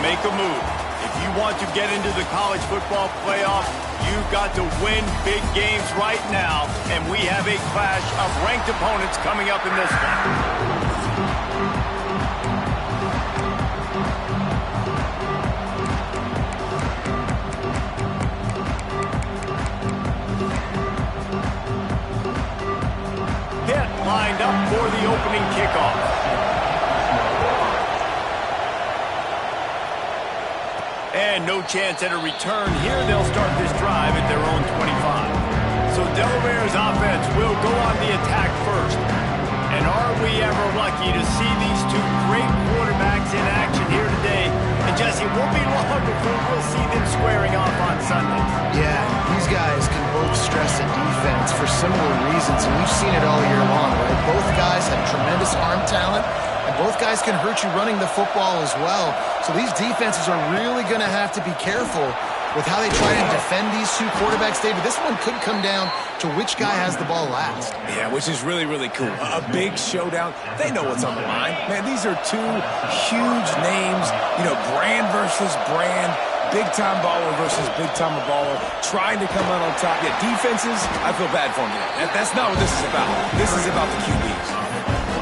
make a move. If you want to get into the college football playoff, you've got to win big games right now, and we have a clash of ranked opponents coming up in this one. Lined up for the opening kickoff. And no chance at a return here. They'll start this drive at their own 25. So Delaware's offense will go on the attack first. And are we ever lucky to see these two great quarterbacks in action here today? And Jesse, it won't be long before we'll see them squaring off on Sunday. Yeah, these guys can both stress the defense for similar reasons, and we've seen it all year long, right? Both guys have tremendous arm talent, and both guys can hurt you running the football as well. So these defenses are really going to have to be careful with how they try and defend these two quarterbacks, David. This one could come down to which guy has the ball last. Yeah, which is really, really cool. A big showdown. They know what's on the line. Man, these are two huge names, brand versus brand, big-time baller versus big-time baller, trying to come out on top. Yeah, defenses, I feel bad for them. That's not what this is about. This is about the QBs.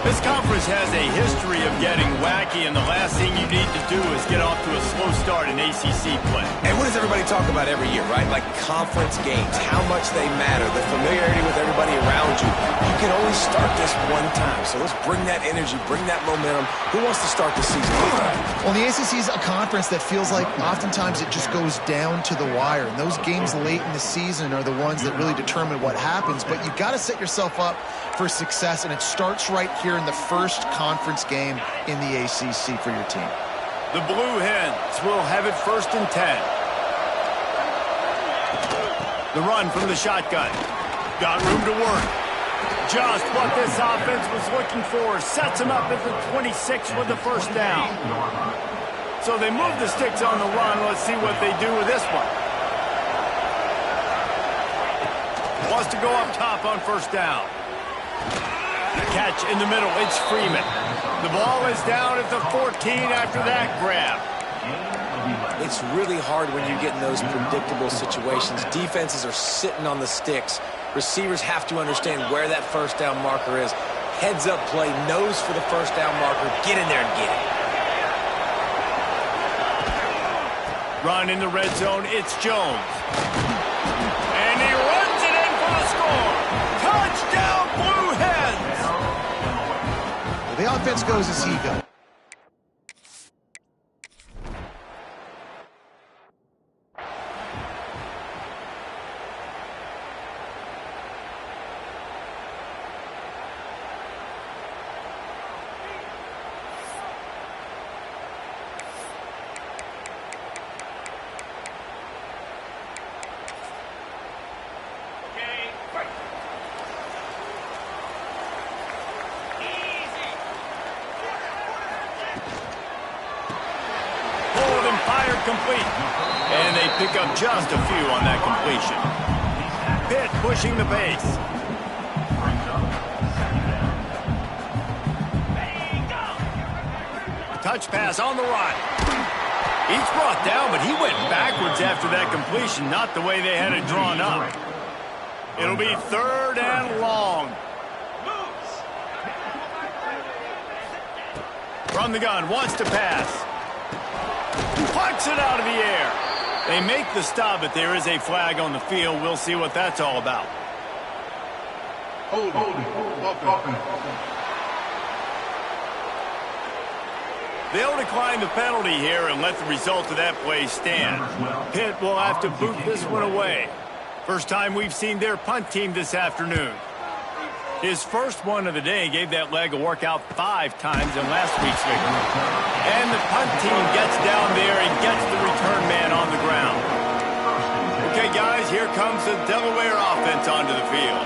This conference has a history of getting wacky, and the last thing you need to do is get off to a slow start in ACC play. And what does everybody talk about every year, right? Like conference games, how much they matter, the familiarity with everybody around you. You can only start this one time, so let's bring that energy, bring that momentum. Who wants to start the season? Well, the ACC is a conference that feels like oftentimes it just goes down to the wire, and those games late in the season are the ones that really determine what happens. But you've got to set yourself up for success, and it starts right here in the first conference game in the ACC for your team. The Blue Hens will have it 1st and 10. The run from the shotgun. Got room to work. Just what this offense was looking for. Sets them up at the 26 with the first down. So they move the sticks on the run. Let's see what they do with this one. Wants to go up top on first down. Catch in the middle, it's Freeman. The ball is down at the 14 after that grab. It's really hard when you get in those predictable situations. Defenses are sitting on the sticks. Receivers have to understand where that first down marker is. Heads up play, nose for the first down marker. Get in there and get it. Run in the red zone, it's Jones. And he runs it in for the score. Touchdown, Blue Hens! The offense goes as he goes. Complete. And they pick up just a few on that completion. Pitt pushing the pace. Touch pass on the run. He's brought down, but he went backwards after that completion, not the way they had it drawn up. It'll be 3rd and long. From the gun, wants to pass. Plucks it out of the air. They make the stop, but there is a flag on the field. We'll see what that's all about. They'll decline the penalty here and let the result of that play stand. Pitt will have to boot this one away. First time we've seen their punt team this afternoon. His first one of the day gave that leg a workout 5 times in last week's victory. And the punt team gets down there and gets the return man on the ground. Okay, guys, here comes the Delaware offense onto the field.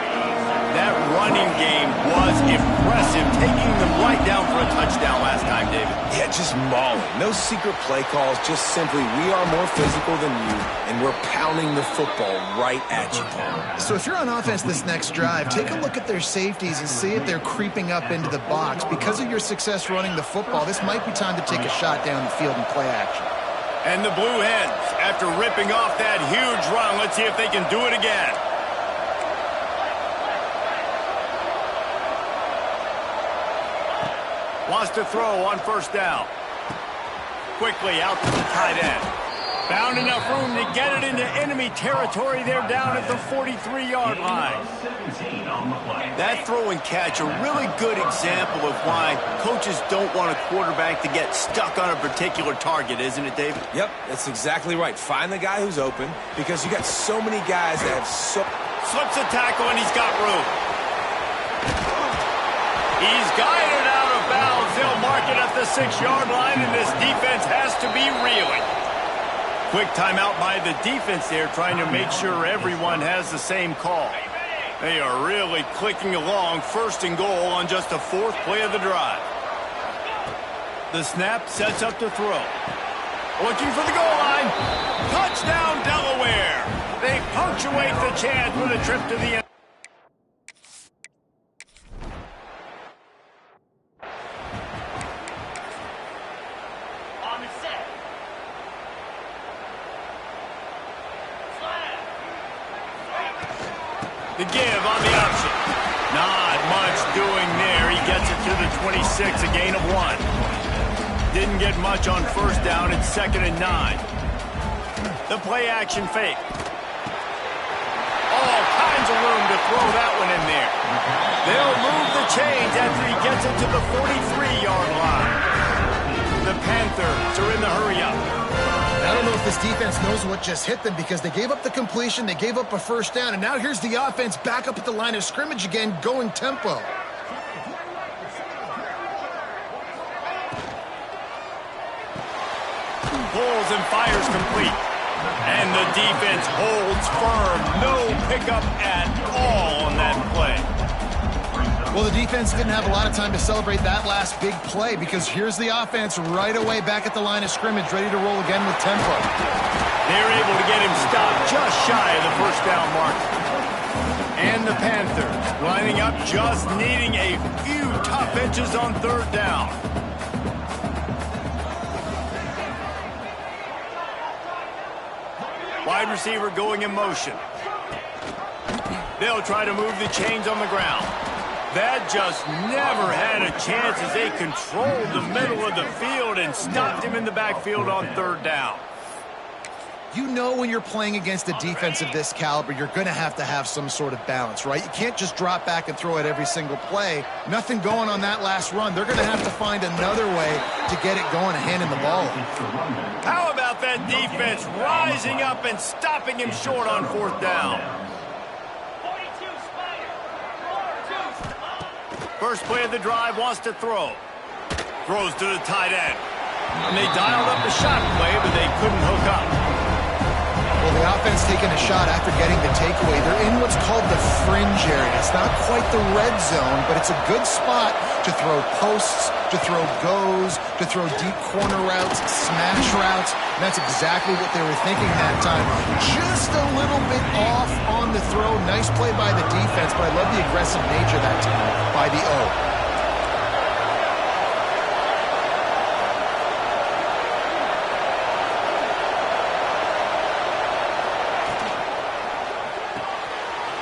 That running game was impressive, taking them right down for a touchdown last time, David. Yeah, just mauling. No secret play calls, just simply we are more physical than you, and we're pounding the football right at you. So if you're on offense this next drive, take a look at their safeties and see if they're creeping up into the box. Because of your success running the football, this might be time to take a shot down the field and play action. And the Blue Hens, after ripping off that huge run, let's see if they can do it again. Wants to throw on first down. Quickly out to the tight end. Found enough room to get it into enemy territory. They're down at the 43-yard line. That throw and catch, a really good example of why coaches don't want a quarterback to get stuck on a particular target, isn't it, David? Yep, that's exactly right. Find the guy who's open, because you got so many guys that have so... Slips a tackle, and he's got room. He's guided out of bounds. They'll mark it at the 6-yard line, and this defense has to be reeling. Quick timeout by the defense there, trying to make sure everyone has the same call. They are really clicking along, 1st and goal on just the 4th play of the drive. The snap sets up to throw. Looking for the goal line. Touchdown, Delaware. They punctuate the chance with a trip to the end. The give on the option. Not much doing there. He gets it to the 26, a gain of 1. Didn't get much on first down. It's 2nd and 9. The play action fake. All kinds of room to throw that one in there. They'll move the chains after he gets it to the 43-yard line. The Panthers are in the hurry-up. I don't know if this defense knows what just hit them, because they gave up the completion, they gave up a first down, and now here's the offense back up at the line of scrimmage again, going tempo. Pulls and fires complete. And the defense holds firm. No pickup at all on that play. Well, the defense didn't have a lot of time to celebrate that last big play, because here's the offense right away back at the line of scrimmage, ready to roll again with tempo. They're able to get him stopped just shy of the first down mark. And the Panthers lining up, just needing a few tough inches on 3rd down. Wide receiver going in motion. They'll try to move the chains on the ground. That just never had a chance as they controlled the middle of the field and stopped him in the backfield on 3rd down. You know when you're playing against a defense of this caliber, you're going to have some sort of balance, right? You can't just drop back and throw it every single play. Nothing going on that last run. They're going to have to find another way to get it going and handing the ball. How about that defense rising up and stopping him short on 4th down? First play of the drive, wants to throw. Throws to the tight end. And they dialed up the shot play, but they couldn't hook up. Well, the offense taking a shot after getting the takeaway. They're in what's called the fringe area. It's not quite the red zone, but it's a good spot to throw posts, to throw goes, to throw deep corner routes, smash routes. And that's exactly what they were thinking that time. Just a little bit off on the throw. Nice play by the defense, but I love the aggressive nature that time by the O.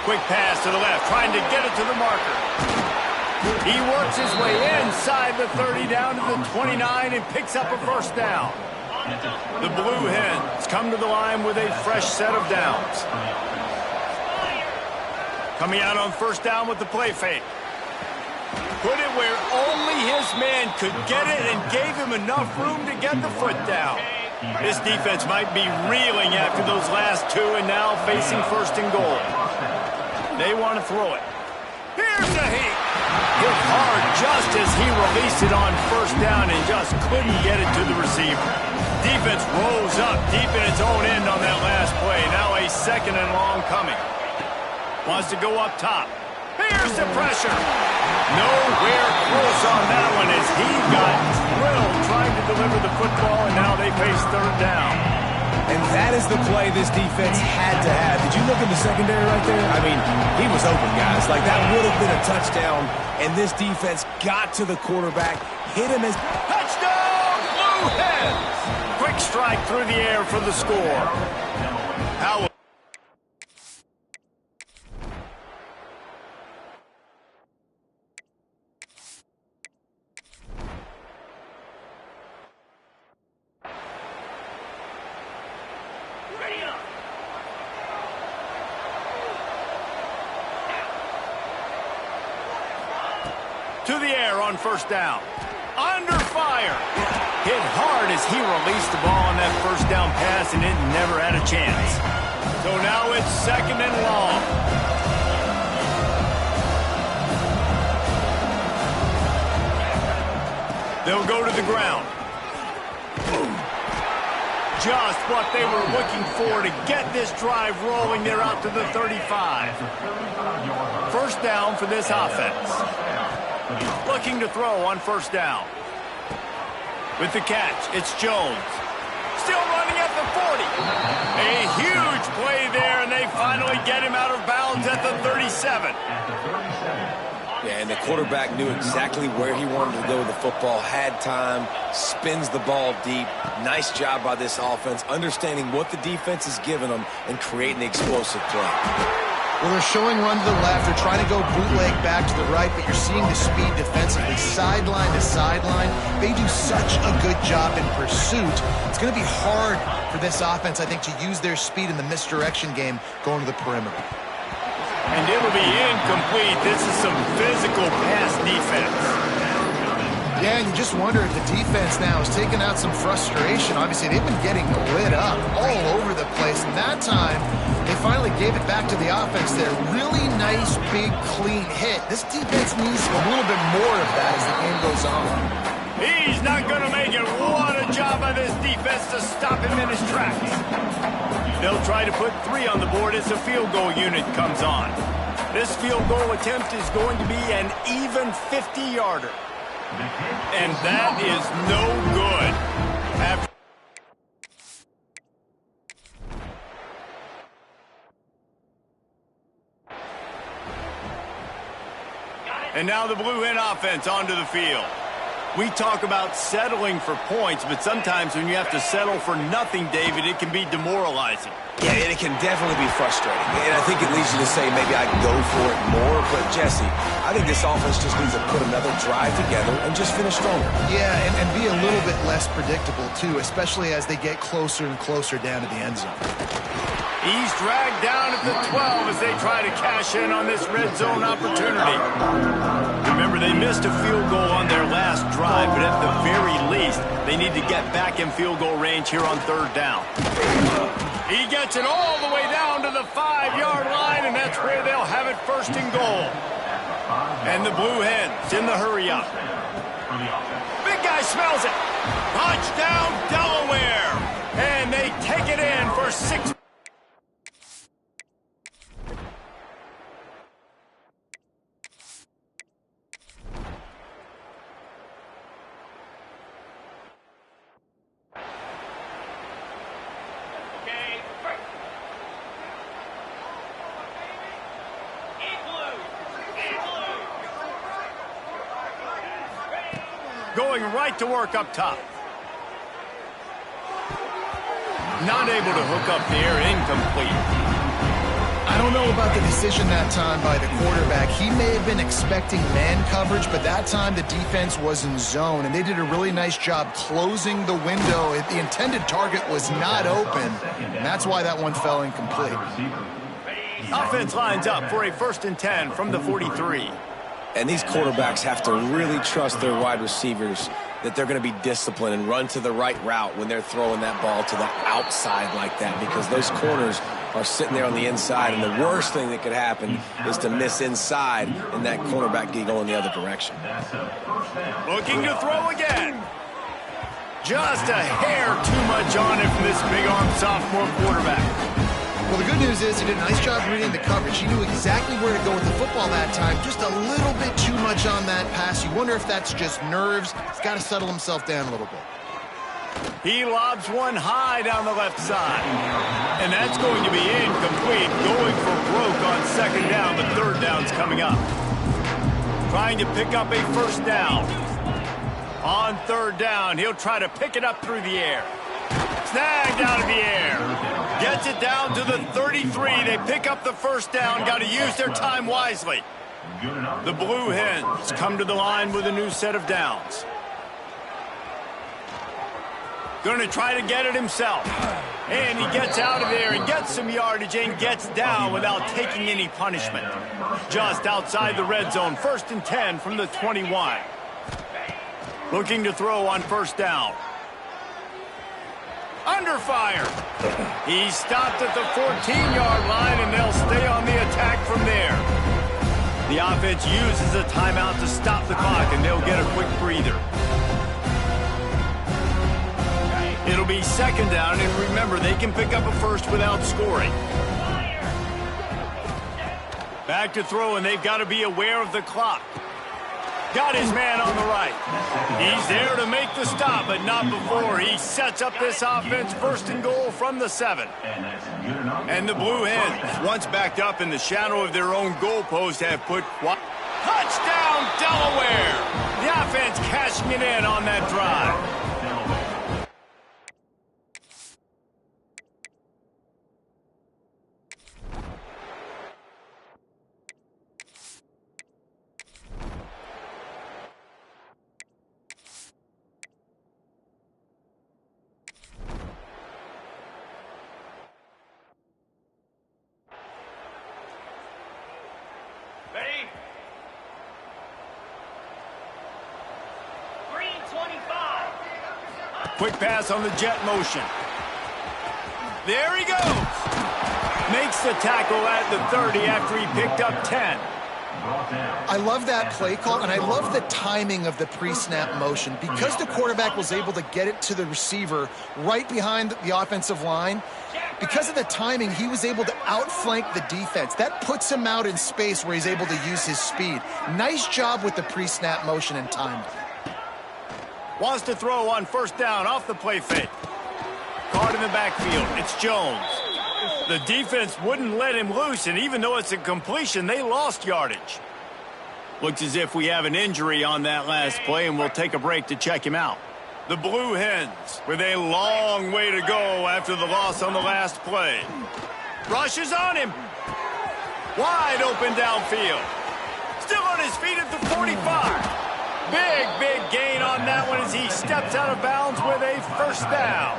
Quick pass to the left, trying to get it to the marker. He works his way inside the 30, down to the 29, and picks up a first down. The Blue Hens come to the line with a fresh set of downs. Coming out on first down with the play fake. Put it where only his man could get it and gave him enough room to get the foot down. This defense might be reeling after those last 2 and now facing 1st and goal. They want to throw it. Here's a heat. Hit hard just as he released it on first down and just couldn't get it to the receiver. Defense rolls up deep in its own end on that last play. Now a 2nd and long coming. Wants to go up top. Here's the pressure. Nowhere close on that one as he got drilled trying to deliver the football, and now they face 3rd down. And that is the play this defense had to have. Did you look at the secondary right there? I mean, he was open, guys. Like, that would have been a touchdown. And this defense got to the quarterback, hit him as... Touchdown, Blue Hens! Quick strike. strike through the air for the score. How to the air on first down. Under fire. Hit hard as he released the ball on that first down pass, and it never had a chance. So now it's second and long. They'll go to the ground. Just what they were looking for to get this drive rolling. They're out to the 35. First down for this offense. Looking to throw on first down. With the catch, it's Jones. Still running at the 40. A huge play there, and they finally get him out of bounds at the 37. Yeah, and the quarterback knew exactly where he wanted to go with the football, had time, spins the ball deep. Nice job by this offense, understanding what the defense is giving them and creating the explosive play. Well, they're showing run to the left. They're trying to go bootleg back to the right, but you're seeing the speed defensively, sideline to sideline. They do such a good job in pursuit. It's going to be hard for this offense, I think, to use their speed in the misdirection game going to the perimeter. And it'll be incomplete. This is some physical pass defense. Yeah, and you just wonder if the defense now has taken out some frustration. Obviously, they've been getting lit up all over the place. And that time, they finally gave it back to the offense there. Really nice, big, clean hit. This defense needs a little bit more of that as the game goes on. He's not going to make it. What a job by this defense to stop him in his tracks. They'll try to put 3 on the board as the field goal unit comes on. This field goal attempt is going to be an even 50-yarder. And that is no good. And now the Blue Hen offense onto the field. We talk about settling for points, but sometimes when you have to settle for nothing, David, it can be demoralizing. Yeah, and it can definitely be frustrating. And I think it leads you to say maybe I can go for it more. But, Jesse, I think this offense just needs to put another drive together and just finish stronger. Yeah, and be a little bit less predictable, too, especially as they get closer and closer down to the end zone. He's dragged down at the 12 as they try to cash in on this red zone opportunity. Remember, they missed a field goal on their last drive, but at the very least, they need to get back in field goal range here on third down. He gets it all the way down to the 5-yard line, and that's where they'll have it first and goal. And the Blue Hens in the hurry-up. Big guy smells it. Touchdown, Delaware. And they take it in for 6. Going right to work up top. Not able to hook up there, incomplete. I don't know about the decision that time by the quarterback. He may have been expecting man coverage, but that time the defense was in zone, and they did a really nice job closing the window. The intended target was not open, and that's why that one fell incomplete. Offense lines up for a 1st and 10 from the 43. And these quarterbacks have to really trust their wide receivers that they're going to be disciplined and run to the right route when they're throwing that ball to the outside like that, because those corners are sitting there on the inside, and the worst thing that could happen is to miss inside and that cornerback get going the other direction. Looking to throw again. Just a hair too much on it from this big-armed sophomore quarterback. Well, the good news is he did a nice job reading the coverage. He knew exactly where to go with the football that time. Just a little bit too much on that pass. You wonder if that's just nerves. He's got to settle himself down a little bit. He lobs one high down the left side. And that's going to be incomplete. Going for broke on 2nd down, but 3rd down's coming up. Trying to pick up a 1st down. On 3rd down, he'll try to pick it up through the air. Snagged out of the air. Gets it down to the 33. They pick up the first down. Got to use their time wisely. The Blue Hens come to the line with a new set of downs. Going to try to get it himself. And he gets out of there and gets some yardage and gets down without taking any punishment. Just outside the red zone, 1st and 10 from the 21. Looking to throw on first down. Under fire. He's stopped at the 14-yard line, and they'll stay on the attack from there. The offense uses a timeout to stop the clock, and they'll get a quick breather. It'll be 2nd down, and remember, they can pick up a first without scoring. Back to throw, and they've got to be aware of the clock. Got his man on the right. He's there to make the stop, but not before. He sets up this offense 1st and goal from the 7. And the Blue Hens, once backed up in the shadow of their own goalpost, have put... Touchdown, Delaware! The offense cashing it in on that drive. Quick pass on the jet motion. There he goes. Makes the tackle at the 30 after he picked up 10. I love that play call, and I love the timing of the pre-snap motion. Because the quarterback was able to get it to the receiver right behind the offensive line, because of the timing, he was able to outflank the defense. That puts him out in space where he's able to use his speed. Nice job with the pre-snap motion and timing. Wants to throw on first down off the play fake. Caught in the backfield. It's Jones. The defense wouldn't let him loose, and even though it's a completion, they lost yardage. Looks as if we have an injury on that last play, and we'll take a break to check him out. The Blue Hens with a long way to go after the loss on the last play. Rushes on him. Wide open downfield. Still on his feet at the 45. Big gain on that one as he steps out of bounds with a first down.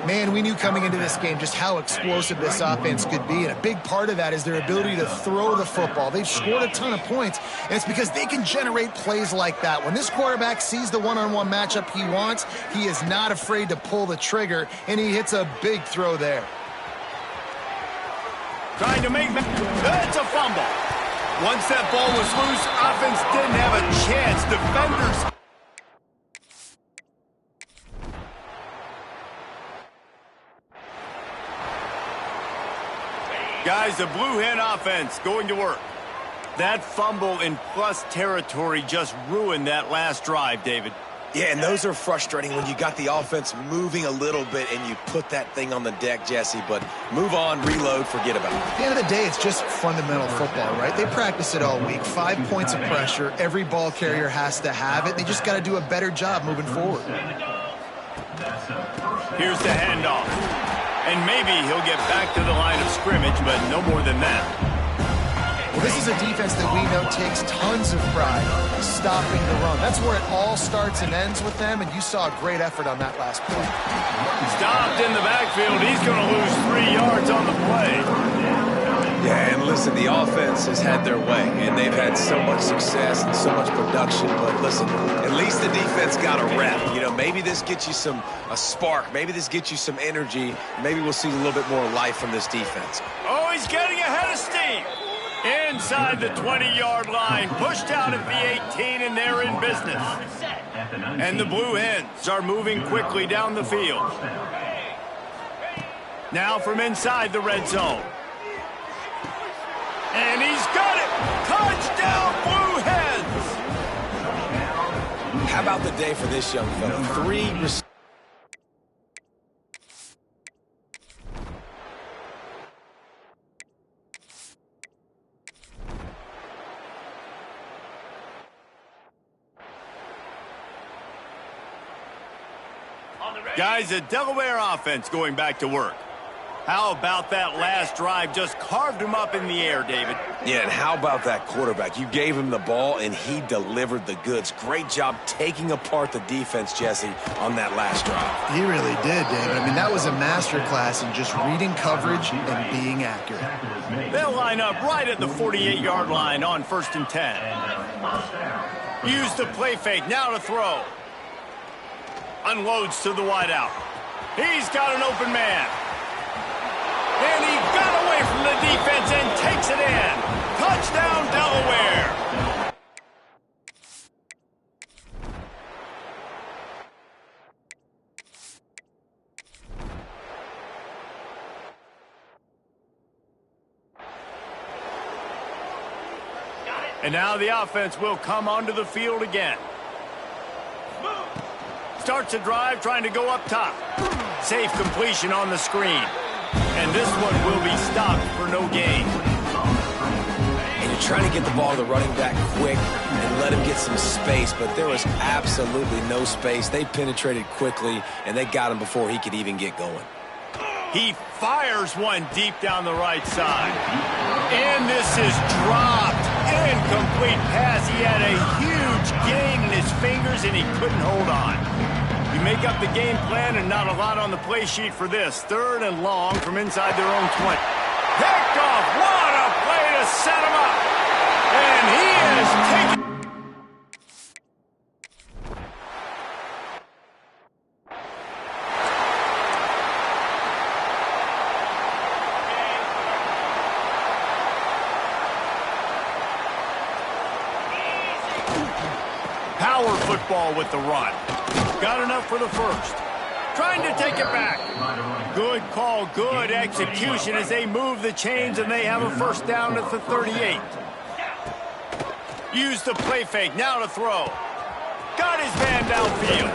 Man, we knew coming into this game just how explosive this offense could be, and a big part of that is their ability to throw the football. They've scored a ton of points, and it's because they can generate plays like that. When this quarterback sees the one-on-one matchup he wants, he is not afraid to pull the trigger, and he hits a big throw there. Trying to make that. It's a fumble. Once that ball was loose, offense didn't have a chance. Defenders. Guys, the Blue Hen offense going to work. That fumble in plus territory just ruined that last drive, David. Yeah, and those are frustrating when you got the offense moving a little bit and you put that thing on the deck, Jesse. But move on, reload, forget about it. At the end of the day, it's just fundamental football, right? They practice it all week. 5 points of pressure. Every ball carrier has to have it. They just got to do a better job moving forward. Here's the handoff. And maybe he'll get back to the line of scrimmage, but no more than that. Well, this is a defense that we know takes tons of pride stopping the run. That's where it all starts and ends with them, and you saw a great effort on that last play. Stopped in the backfield. He's going to lose 3 yards on the play. Yeah, and listen, the offense has had their way, and they've had so much success and so much production. But listen, at least the defense got a rep. You know, maybe this gets you a spark. Maybe this gets you some energy. Maybe we'll see a little bit more life from this defense. Oh, he's getting ahead of steam. Inside the 20-yard line, pushed out at the 18, and they're in business. And the Blue Hens are moving quickly down the field. Now from inside the red zone. And he's got it! Touchdown, Blue Hens! How about the day for this young fellow? 3 receivers. On Guys, a Delaware offense going back to work. How about that last drive? Just carved him up in the air, David. Yeah, and how about that quarterback? You gave him the ball, and he delivered the goods. Great job taking apart the defense, Jesse, on that last drive. He really did, David. I mean, that was a masterclass in just reading coverage and being accurate. They'll line up right at the 48-yard line on 1st and 10. Use the play fake, now to throw. Unloads to the wideout. He's got an open man. And he got away from the defense and takes it in. Touchdown, Delaware. And now the offense will come onto the field again. Starts a drive trying to go up top. Safe completion on the screen. And this one will be stopped for no gain. And you're trying to get the ball to the running back quick and let him get some space, but there was absolutely no space. They penetrated quickly, and they got him before he could even get going. He fires one deep down the right side. And this is dropped. Incomplete pass. He had a huge gain in his fingers, and he couldn't hold on. You make up the game plan and not a lot on the play sheet for this. 3rd and long from inside their own 20. Picked off. What a play to set him up. And he is taking... Power football with the run. Got enough for the 1st. Trying to take it back. Good call, good execution as they move the chains and they have a 1st down at the 38. Use the play fake, now to throw. Got his man downfield.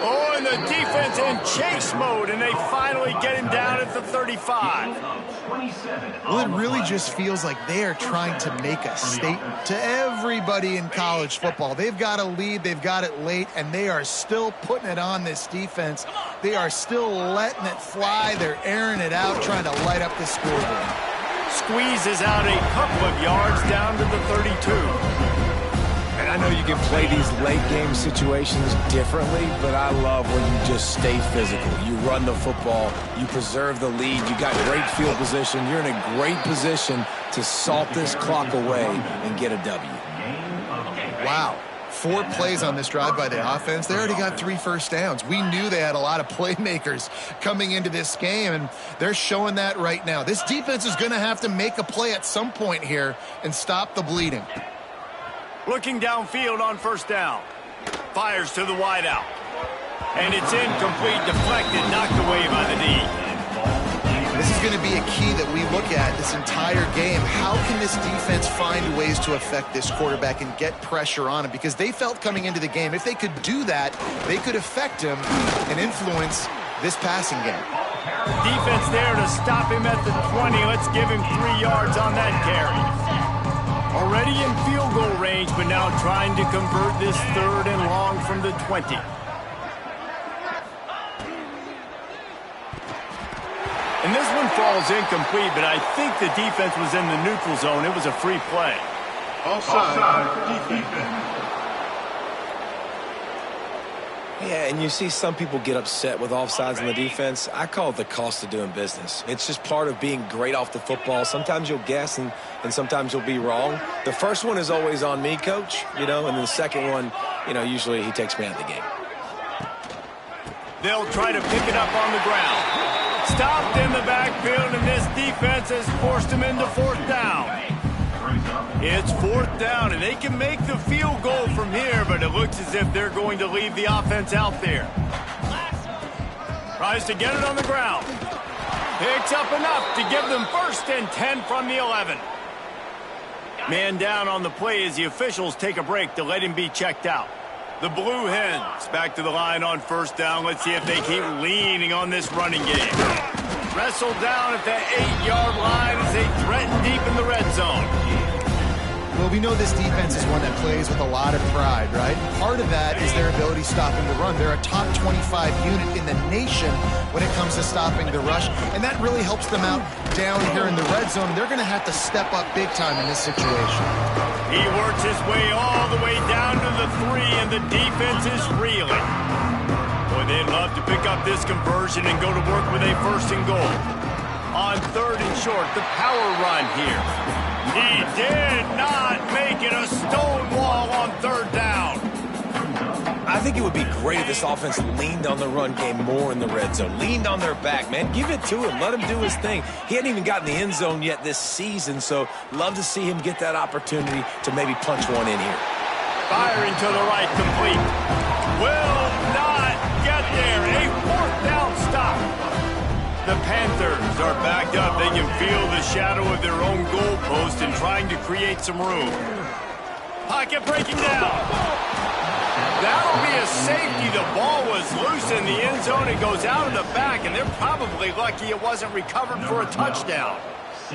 Oh, and the defense in chase mode, and they finally get him down at the 35. Well, it really just feels like they are trying to make a statement to everybody in college football. They've got a lead, they've got it late, and they are still putting it on this defense. They are still letting it fly. They're airing it out, trying to light up the scoreboard. Squeezes out a couple of yards down to the 32. And I know you can play these late-game situations differently, but I love when you just stay physical. You run the football, you preserve the lead, you got great field position, you're in a great position to salt this clock away and get a W. Wow. 4 plays on this drive by the offense. They already got 3 first downs. We knew they had a lot of playmakers coming into this game, and they're showing that right now. This defense is going to have to make a play at some point here and stop the bleeding. Looking downfield on 1st down. Fires to the wideout. And it's incomplete, deflected, knocked away by the D. This is going to be a key that we look at this entire game. How can this defense find ways to affect this quarterback and get pressure on him? Because they felt coming into the game, if they could do that, they could affect him and influence this passing game. Defense there to stop him at the 20. Let's give him 3 yards on that carry. Already in field goal range, but now trying to convert this 3rd and long from the 20. And this one falls incomplete, but I think the defense was in the neutral zone. It was a free play. Offside defense. Yeah, and you see some people get upset with offsides in the defense. I call it the cost of doing business. It's just part of being great off the football. Sometimes you'll guess and sometimes you'll be wrong. The first one is always on me, coach, and then the second one, usually he takes me out of the game. They'll try to pick it up on the ground. Stopped in the backfield, and this defense has forced him into 4th down. It's 4th down, and they can make the field goal from here, but it looks as if they're going to leave the offense out there. Tries to get it on the ground. Picks up enough to give them 1st and 10 from the 11. Man down on the play as the officials take a break to let him be checked out. The Blue Hens back to the line on 1st down. Let's see if they keep leaning on this running game. Wrestled down at the 8-yard line as they threaten deep in the red zone. Well, we know this defense is one that plays with a lot of pride, right? Part of that is their ability stopping the run. They're a top 25 unit in the nation when it comes to stopping the rush, and that really helps them out down here in the red zone. They're going to have to step up big time in this situation. He works his way all the way down to the 3, and the defense is reeling. Boy, they'd love to pick up this conversion and go to work with a 1st and goal. On 3rd and short, the power run here. He did not make it a stone wall on 3rd down. I think it would be great if this offense leaned on the run game more in the red zone. Leaned on their back, man. Give it to him. Let him do his thing. He hadn't even gotten the end zone yet this season, so love to see him get that opportunity to maybe punch one in here. Firing to the right, complete. Will not get there. A 4th down stop. The Panthers are backed up. They can feel the shadow of their own goalpost and trying to create some room. Pocket breaking down. That'll be a safety. The ball was loose in the end zone. It goes out of the back, and they're probably lucky it wasn't recovered for a touchdown.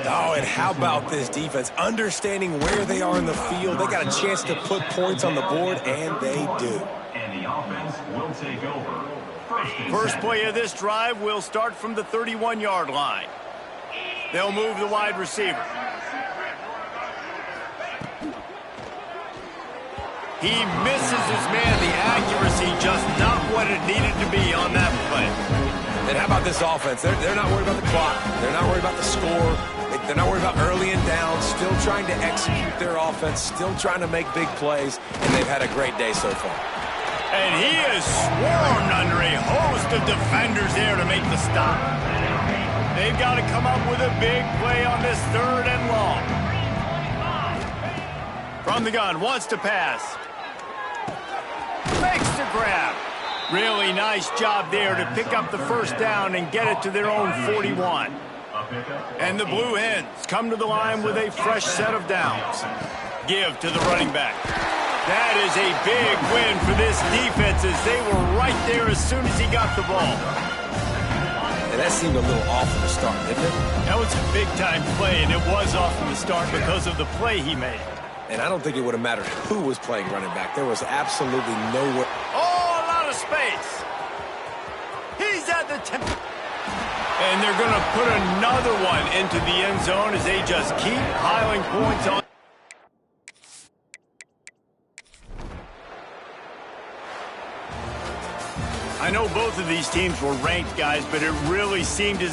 Oh, and how about this defense? Understanding where they are in the field. They got a chance to put points on the board, and they do. And the offense will take over. First play of this drive will start from the 31-yard line. They'll move the wide receiver. He misses his man. The accuracy just not what it needed to be on that play. And how about this offense? They're not worried about the clock. They're not worried about the score. They're not worried about early and down. Still trying to execute their offense. Still trying to make big plays. And they've had a great day so far. And he is swarmed under a host of defenders there to make the stop. They've got to come up with a big play on this 3rd and long. From the gun, wants to pass. Makes the grab. Really nice job there to pick up the 1st down and get it to their own 41. And the Blue Hens come to the line with a fresh set of downs. Give to the running back. That is a big win for this defense as they were right there as soon as he got the ball. And that seemed a little off from the start, didn't it? That was a big-time play, and it was off from the start because of the play he made. And I don't think it would have mattered who was playing running back. There was absolutely nowhere. Oh, a lot of space. He's at the 10. And they're going to put another one into the end zone as they just keep piling points on. I know both of these teams were ranked, guys, but it really seemed as if